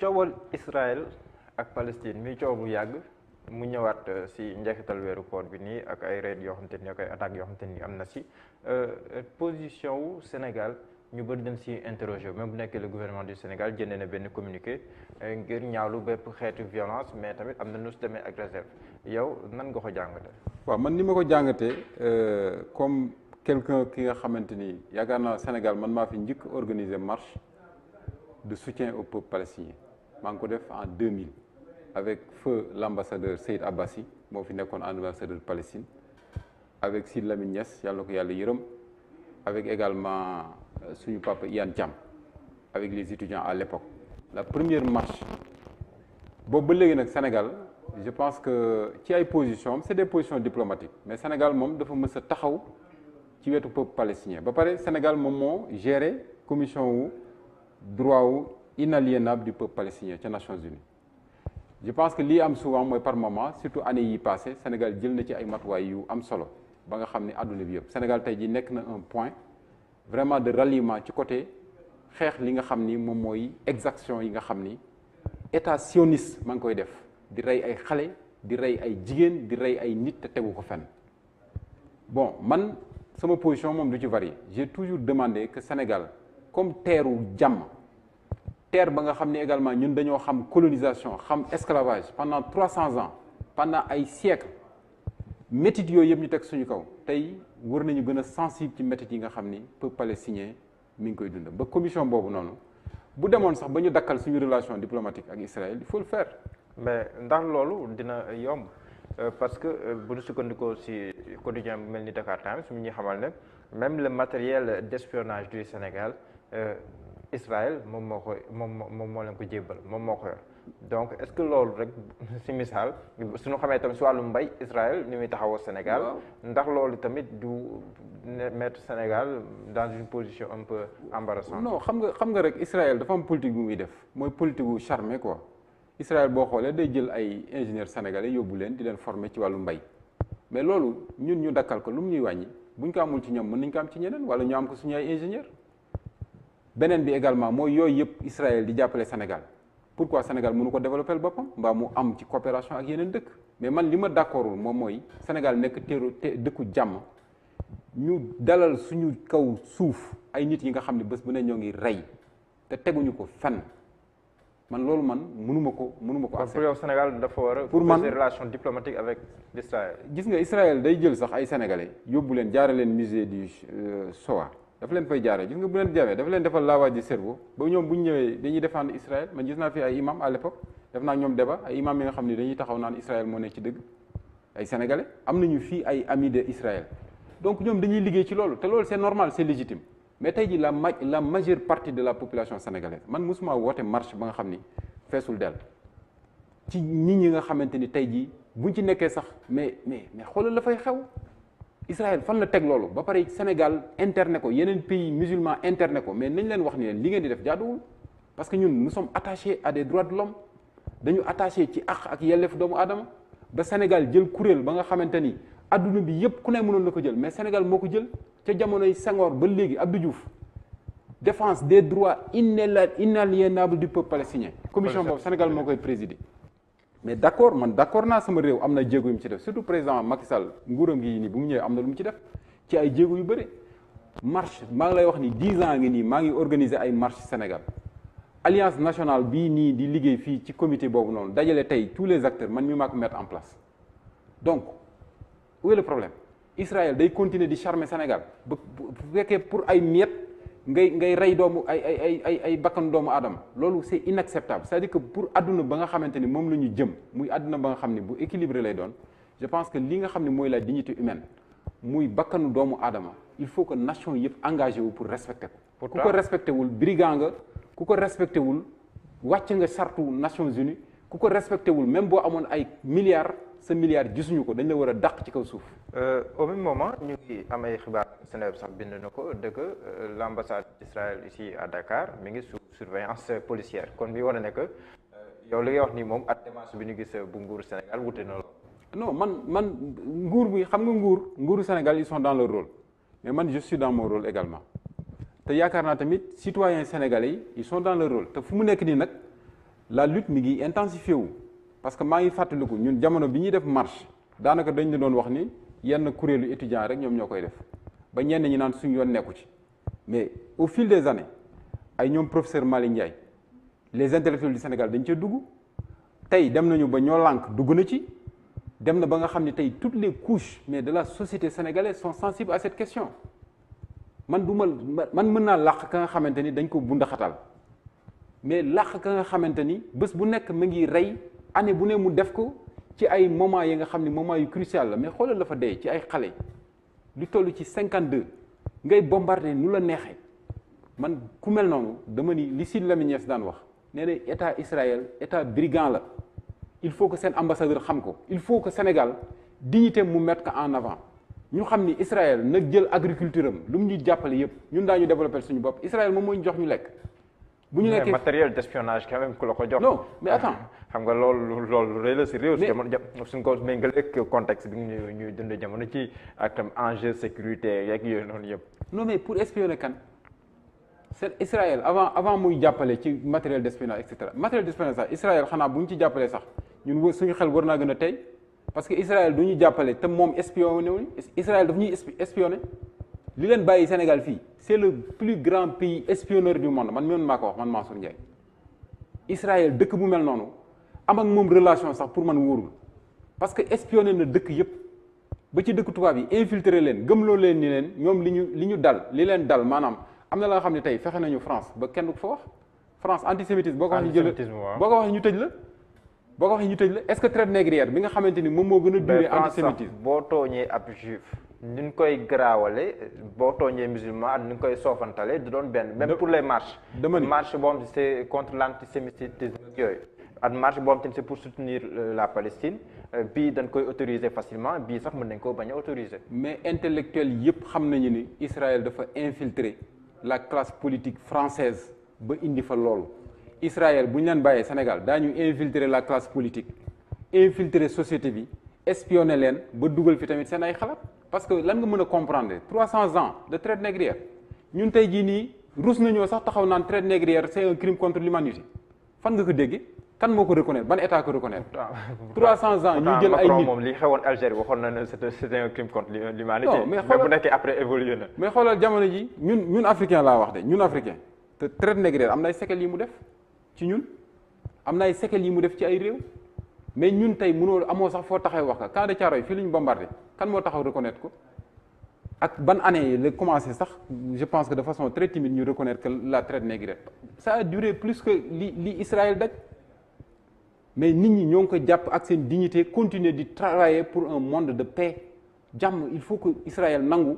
coowal Israël ak Palestine mi coow bu yàgg mu ñëwaat si njeexital weeru koor bi nii ak ay raid yoo xamante ni ak ay attaques yoo xamante ni am na si position wu Sénégal ñu bëri dañ si interroger même bu nekkee le gouvernement du Sénégal jëndee na benn communiqué ngir ñaawlu bépp xeetu violence mais tamit am na nu si demee ak réserve yow nan nga ko jàngatee. waaw man ni ma ko jàngatee comme quelqu'un ki nga xamante ni yaakaar naa Sénégal man maa fi njëkk organiser marche de soutien au peuple palestinien maa ngi ko def en 2000 avec feu l'ambassadeur Saïd Abbassi moo fi nekkoon ambassadeur Palestine avec Sidy Lamine Niass yàlla na ko yàlla yërëm avec également suñu papa Ian Thiam avec les étudiants à l'époque la première marche boobu ba léegi nag Sénégal je pense que ci ay positions c'est des positions diplomatiques mais Sénégal moom dafa mës a taxaw ci wetu peuple palestinien ba pare Sénégal moom moo géré commission wu droit wu inaliénable du peuple palestinien ca Nations Unies je pense que lii am souvent mooy par moment surtout année yi passé Sénégal jël na ci ay matuwaay yu am solo ba nga xam ne àdduna bi yëpp Sénégal tey ji nekk na un point vraiment de ralliement ci côté xeex li nga xam ni moom mooy exaction yi nga xam ni état sioniste maa ngi koy def di rey ay xale di rey ay jigéen di rey ay nit te tegu ko fenn bon man sama position moom du ci varier j'ai toujours demandé que Sénégal comme teeru jàmm terre ba nga xam ne également ñun dañoo xam colonisation xam esclavage pendant 300 ans pendant ay siècles métit yooyu yëpp ñu teg suñu kaw tey war nañu gën a sensible ci métit yi nga xam ni peuple palestinien mi ngi koy dund ba commission boobu noonu bu demoon sax ba ñu dakkal suñu relation diplomatique ak Israël il faut le faire. mais ndax loolu dina yomb parce que bu ñu sukkandikoo si quotidien bu mel ni Dakar Times mu ñuy xamal ne même le matériel d'espionnage du Sénégal Israël moom moo leen ko jébbal moom moo ko yor donc est-ce que loolu rek si misaal suñu xamee tamit si wàllu mbay Israël ni muy taxawoo Sénégal ndax loolu tamit du mettre Sénégal dans une position un peu embarrassante. non xam nga rek Israël dafa am politique bu muy def mooy politique gu charmé quoi Israël boo xoolee day jël ay ingénieurs sénégalais yóbbu leen di leen former ci wàllu mbay mais loolu ñun ñu dakkal ko lu mu ñuy wàññi buñ ko amul ci ñoom mën nañ ko am ci ñeneen wala ñu am ko suñu ay ingénieurs. beneen bi également mooy yooyu yëpp Israël di jàppale Sénégal pourquoi Sénégal mënu ko développer boppam mbaa mu am ci coopération ak yeneen dëkk mais man li ma d'accordul moom mooy Sénégal nekk dëkku jàmm ñu dalal suñu kaw suuf ay nit yi nga xam ne bés bu ne ñoo ngi rey te teguñu ko fenn man loolu man mënuma ko accepter. pour yow Sénégal dafa war a pour man des relations diplomatiques avec Israël. gis nga Israël day jël sax ay sénégalais yóbbu leen jaare leen musée du Shoah dafa leen fay jaaree gis nga bu leen jaaree dafa leen defal lavage du cerveau ba ñoom bu ñu ñëwee dañuy défendre Israël man gis naa fi ay imam à l'époque def naa ñoom débat ay imam yi nga xam ne dañuy taxaw naan Israël moo nekk ci dëgg ay sénégalais am nañu fii ay amis de Israël donc ñoom dañuy liggéey ci loolu te loolu c'est normal c'est légitime mais tey ji la majeure partie de la population sénégalaise man mosuma woote marche ba nga xam ni feesul dell ci nit ñi nga xamante ni tey jii buñ ci nekkee sax mais xoolal la fay xew Israël fan la teg loolu ba pare Sénégal interné ko yeneen pays musulmans interné ko mais nañ leen wax ni leen li ngeen di def jaaduwul parce que ñun nous sommes attachés à des droits de l'homme dañu attaché ci ak yelleef doomu aadama ba Sénégal jël kuréel ba nga xamante ni adduna bi yëpp ku ne mënoon na ko jël mais Sénégal moo ko jël ca jamonoy Senghor ba léegi Abdou Diouf défense des droits inaliénables du peuple palestinien commission boobu Sénégal moo koy présider mais d'accord naa sama réew am na jéego yu mu ci def surtout président Macky Sall nguuram gi nii bu mu ñëwee am na lu mu ci def ci ay jéego yu bëri marche maa ngi lay wax ni 10 ans ngi nii maa ngi organiser ay marche Sénégal alliance nationale bii nii di liggéey fii ci comité boobu noonu dajale tey tous les acteurs man mi maa ko mettre en place donc où est le problème Israël day continuer di charmer Sénégal ba bu fekkee pour ay miettes ngay rey doomu ay bakkan doomu aadama loolu c'est inacceptable c'est-à-dire que pour adduna ba nga xamante ni moom la ñu jëm muy adduna ba nga xam ne bu équilibré lay doon je pense que li nga xam ne mooy la dignité humaine muy bakkanu doomu aadama il faut que nation yëpp engagé wu pour respecter ko ku ko respecté wul brigand nga ku ko respecté wul wàcc nga sartu Nations Unies ku ko respecté wul même boo amoon ay milliards sa milliards gisuñu ko dañ la war a dàq ci kaw suuf. Au même moment ñu ngi am ay xibaar Sénégal sax bind na ko de que l'ambassade d'Israël ici à Dakar mi ngi sous surveillance policière kon bi wane ne que yow li ngay wax nii moom ak démarche bi ñu gis bu nguuru Sénégal wute na lool. non man nguur bi xam nga nguuru Sénégal ils sont dans leur rôle mais man je suis dans mon rôle également te yaakaar naa tamit citoyens sénégalais yi ils sont dans leur rôle te fu mu nekk nii nag la lutte mi ngi intensifié wu parce que maa ngi fàttaliku ñun jamono bi ñuy def marche daanaka dañ la doon wax ni yenn kuréelu étudiant rek ñoom ñoo koy def ba ñenn ñi naan suñu yoon nekku ci mais au fil des années ay ñoom professeur Malick Ndiaye les intellectuels du Sénégal dañ ca dugg tey dem nañu ba ñoo lànk dugg na ci dem na ba nga xam ne tey toutes les couches mais de la société sénégalaise sont sensibles à cette question man mën naa làq ka nga xamante ni dañ ko bundaxatal mais làq ka nga xamante ni bés bu nekk mu ngi rey année bu ne mu def ko ci ay moments yi nga xam ne moment yu crucial la mais xoolal la fa dee ci ay xale lu toll ci 52 ngay bombardé nu la neexee man ku mel noonu dama ni li Sidy Lamine Niasse daan wax nee na état Israël état brigand la il faut que seen ambassadeur xam ko il faut que Sénégal dignité mu mettre ko en avant ñu xam ni Israël nag jël agriculture am lu mu ñuy jàppale yépp ñun daañu développé suñu bopp Israël moom moo ñu jox ñu lekk. bu ñu nekkee matériel d'espionnage quand même ku la ko jox. non mais attends xam nga loolu rëy la si réew. mais suñ ko méngale ak contexte bi ñuy dund jamono ci ak tam enjeu sécurité yeeg yooyu noonu yëpp. non mais pour espionner kan c'est Israël avant muy jàppale ci matériel d'espionnage et cetera matériel d'espionnage sax Israël xanaa bu ñu ci jàppalee sax ñun suñu xel war naa gën a tey parce que Israël du ñu jàppale te moom espionné wuñu Israël daf ñuy espionné li leen bàyyi Sénégal fii c'est le plus grand pays espionneur du monde man maa ko wax man Mansour Ndiaye Israël dëkk bu mel noonu am ak moom relation sax pour man wóorul parce que espionné na dëkk yépp ba ci dëkk tubaab yi infiltré leen gëmloo leen ni leen ñoom li ñu dal li leen dal maanaam am na la nga xam ne tey fexe nañu France ba kenn du ko fa wax France antisémitisme boo ko wax ñu jël boo ko wax ñu tëj la boo ko waxee ñu tëj la est-ce que traite négrière bi nga xamante ni moom moo gën a duré antisémitisme boo tooñee ab juif ni ñu koy garaawale boo tooñee musulman ak ni ñu koy soofantale du doon benn même pour les marches marche boo xam ne c'est contre l'antisémitisme yooyu ak marche boo xam ne c'est pour soutenir la Palestine bii dañ koy autoriser facilement bii sax mën nañ koo bañ a autoriser mais intellectuels yépp xam nañu ni Israël dafa infiltrer la classe politique française ba indi fa loolu Israël bu ñu leen bàyyee Sénégal daañu infiltrer la classe politique infiltrer société bi espionner leen ba dugal fi tamit seen ay xalaat parce que lan nga mën a comprendre 300 ans de traite négrière ñun tey jii nii rus nañoo sax taxaw naan traite négrière c'est un crime contre l'humanité fan nga ko déggee kan moo ko reconnaître ban état ko reconnaître 300 ans ñu jël ay nit moom li xewoon Algérie waxoon na ne c'était un crime contre l'humanité mais bu nekkee après évolué na mais xoolal jamono ji ñun africain laa wax de ñun africain te traite négrière am na ay séquelles yi mu def ci ñun am na ay séquelles yi mu def ci ay réew mais ñun tey mënoo amoo sax foo taxaw wax ka camp de Thiaroye fii la ñu bombardé kan moo taxaw reconnaître ko ak ban année la commencé sax je pense que de façon très timide ñu reconnaître que la traite négrière ça a duré plus que li Israël daj mais nit ñi ñoo ngi ko jàpp ak seen dignité continuer di travailler pour un monde de paix jàmm il faut que Israël nangu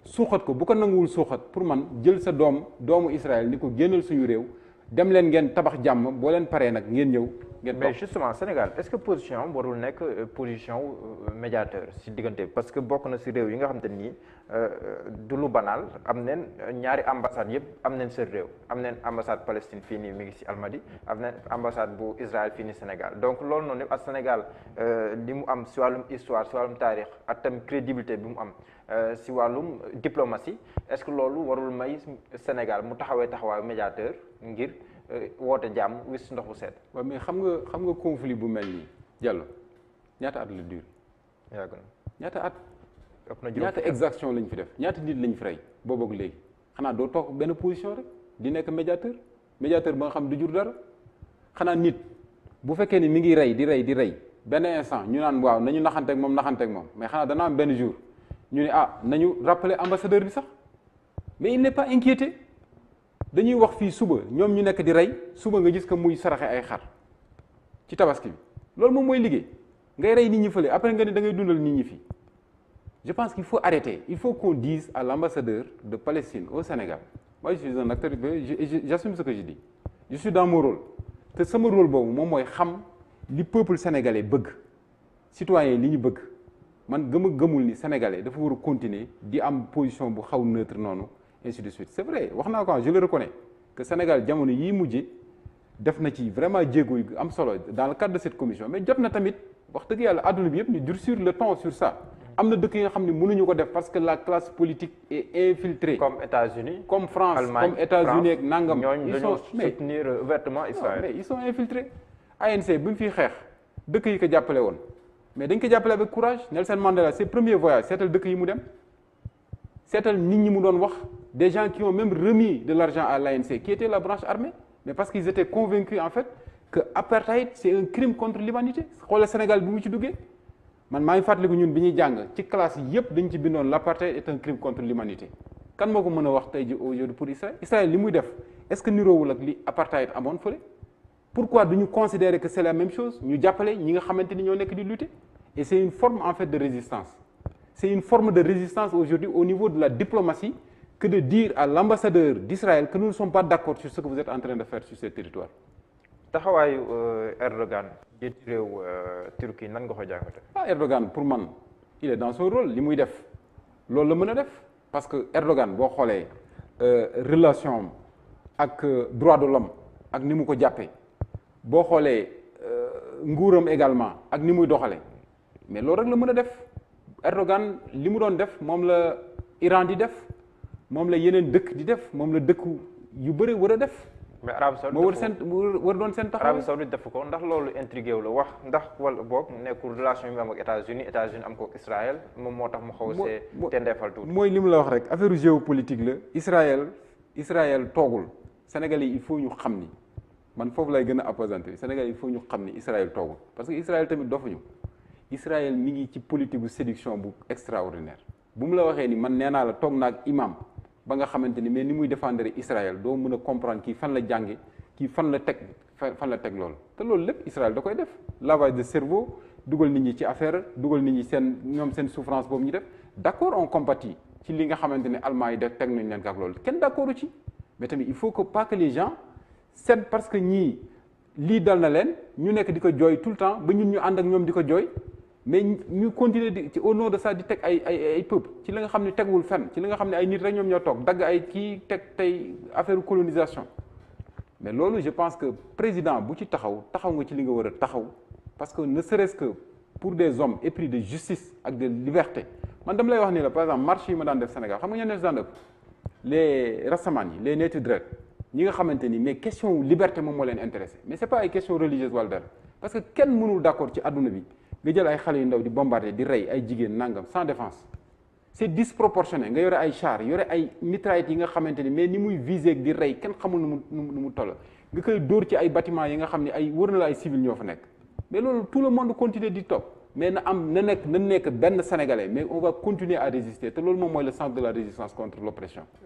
suuxat ko bu ko nanguwul suuxat pour man jël sa doomu Israël ni ko génnal suñu réew dem leen ngeen tabax jàmm boo leen paree nag ngeen ñëw ngeen mais justement Sénégal est-ce que position am warul nekk position médiateur si diggante parce que bokk na si réew yi nga xam te nii du lu banal am neen ñaari ambassade yëpp am neen seen réew am neen ambassade Palestine fii nii mi ngi si Almadi am neen ambassade bu Israël fii nii Sénégal donc loolu noonu ak Sénégal li mu am si wàllum histoire si wàllum taarix ak tam crédibilité bi mu am si wàllum diplomatie est-ce que loolu warul may Sénégal mu taxawee taxawaayu médiateur ngir woote jàmm wis ndox bu sedd. waaw mais xam nga conflit bu mel nii Diallo ñaata at la durée. yàgg na ñaata at. ëpp na ñaata exaction lañ fi def ñaata nit lañ fi rey boobu ak léegi xanaa doo toog benn position rek di nekk médiateur ba nga xam du jur dara xanaa nit bu fekkee ni mi ngi rey di rey benn instant ñu naan waaw nañu naxanteeg moom mais xanaa dana am benn jour ñu ne nañu rappeler ambassadeur bi sax mais il n'est pas inquiété. dañuy wax fii suba ñoom ñu nekk di rey suba nga gis que muy saraxe ay xar ci tabaski bi loolu moom mooy liggéey ngay rey nit ñi fële après nga ne da ngay dundal nit ñi fii je pense qu'il faut arrêter il faut qu'on dise à l'ambassadeur de Palestine au Sénégal moi je suis un acteur j'assume ce que je dis je suis dans mon rôle te sama rôle boobu moom mooy xam li peuple sénégalais bëgg citoyen li ñu bëgg man gëmul ni sénégalais dafa war a continuer di am position bu xaw neutre noonu ainsi de suite c'est vrai wax naa ko je le reconnais que Sénégal jamono yii mujje def na ci vraiment jéego yu am solo dans le cadre de cette commission mais jot na tamit wax dëgg yàlla àdduna bi yëpp ñu durcir le ton sur ça am na dëkk yi nga xam ne mënuñu ko def parce que la classe politique est infiltrée. comme États-Unis comme France Allemagne, comme États-Unis ak nangam. ñooñu ils dañoo sont mais soutenir ouvertement Israël. mais ils sont infiltrés. ANC bi mu fiy xeex dëkk yi ko jàppale woon mais dañ ko jàppale avec courage. Nelson Mandela ses premiers voyages seetal dëkk yi mu dem seetal nit ñi mu doon wax des gens qui ont même remis de l'argent à l'ANC qui était la branche armée mais parce qu'ils étaient convaincus en fait que apartheid c'est un crime contre l'humanité xoolal Sénégal bi mu ci duggee man maa ngi fàttaliku ñun bi ñuy jàng ci classe yi yëpp dañ ci bindoon l'apartheid est un crime contre l'humanité kan moo ko mën a wax tey ji aujourd'hui pour Israël Israël li muy def est-ce que niroowul ak li apartheid amoon fële pourquoi duñu considérer que c'est la même chose ñu jàppale ñi nga xamante ni ñoo nekk di lutter et c'est une forme en fait de résistance c'est une forme de résistance aujourd'hui au niveau de la diplomatie que de dire à l'ambassadeur d'Israël que nous ne sommes pas d'accord sur ce que vous êtes en train de faire sur ces territoires. taxawaayu Erdogan jiitu réew Turquie nan nga ko jàngate. Erdogan pour man il est dans son rôle li muy def loolu la mën a def parce que Erdogan boo xoolee relation ak droit de l'homme ak ni mu ko jàppee boo xoolee nguuram également ak ni muy doxale mais loolu rek la mën a def Erdogan li mu doon def moom la Iran di def moom la yeneen dëkk di def moom la dëkku yu bëri war a def. mais Arabie Saoudite moo war doon seen taxawaay. Arabie Saoudite def ko ndax loolu intrigué wu la wax ndax wala boog nekkul relation yi mu am ak États-Unis am ko ak Israël moom moo tax mu xaw a see tendeefal tuuti. mooy li mu la wax rek affaire géopolitique la Israël toogul Sénégalais yi il faut ñu xam ni man foofu lay gën a appesantir Sénégalais il faut ñu xam ni Israël toogul parce que Israël tamit dofuñu Israël mi ngi ci politique bu séduction bu extraordinaire bu mu la waxee ni man nee naa la toog naag imam ba nga xamante ni mais ni muy défendre Israël doo mën a comprendre kii fan la jànge kii fan la teg loolu te loolu lépp Israël da koy def lavage de cerveau dugal nit ñi ci affaire dugal nit ñi seen souffrance boobu ñu def d'accord on compatit ci li nga xamante ne Allemagne yi def teg nañ leen ak loolu kenn d'accordu ci mais tamit il faut que pas que les gens c'est parce que ñii lii dal na leen ñu nekk di ko jooy tout le temps ba ñun ñu ànd ak ñoom di ko jooy mais ñu continuer di ci au nom de ça di teg ay peuple ci li nga xam ne tegwul fenn ci li nga xam ne ay nit rek ñoom ñoo toog dagg ay kii teg tey affaire colonisation mais loolu je pense que président bu ci taxaw nga ci li nga war a taxaw parce que ne serait-ce que pour des hommes épris de justice ak de liberté man dama lay wax ni la par exemple marche yi ma daan def Sénégal xam nga ñoo ne daan def les rastaman yi les neeti dret ñi nga xamante ni mais question liberté moom moo leen intéressé mais c'est pas ay question religieuse wala dara parce que kenn mënul d'accord ci adduna bi nga jël ay xale yu ndaw di bombarder di rey ay jigéen nangam sans défense c'est disproportionné nga yore ay chars yore ay mitraillettes yi nga xamante ni mais ni muy viser di rey kenn xamul nu mu toll nga koy dóor ci ay bâtiments yi nga xam ne ay wër na la ay civils ñoo fa nekk mais loolu tout le monde continue di topp mais na nekk benn sénégalais mais on va continuer à résister te loolu moom mooy le sens de la résistance contre l'oppression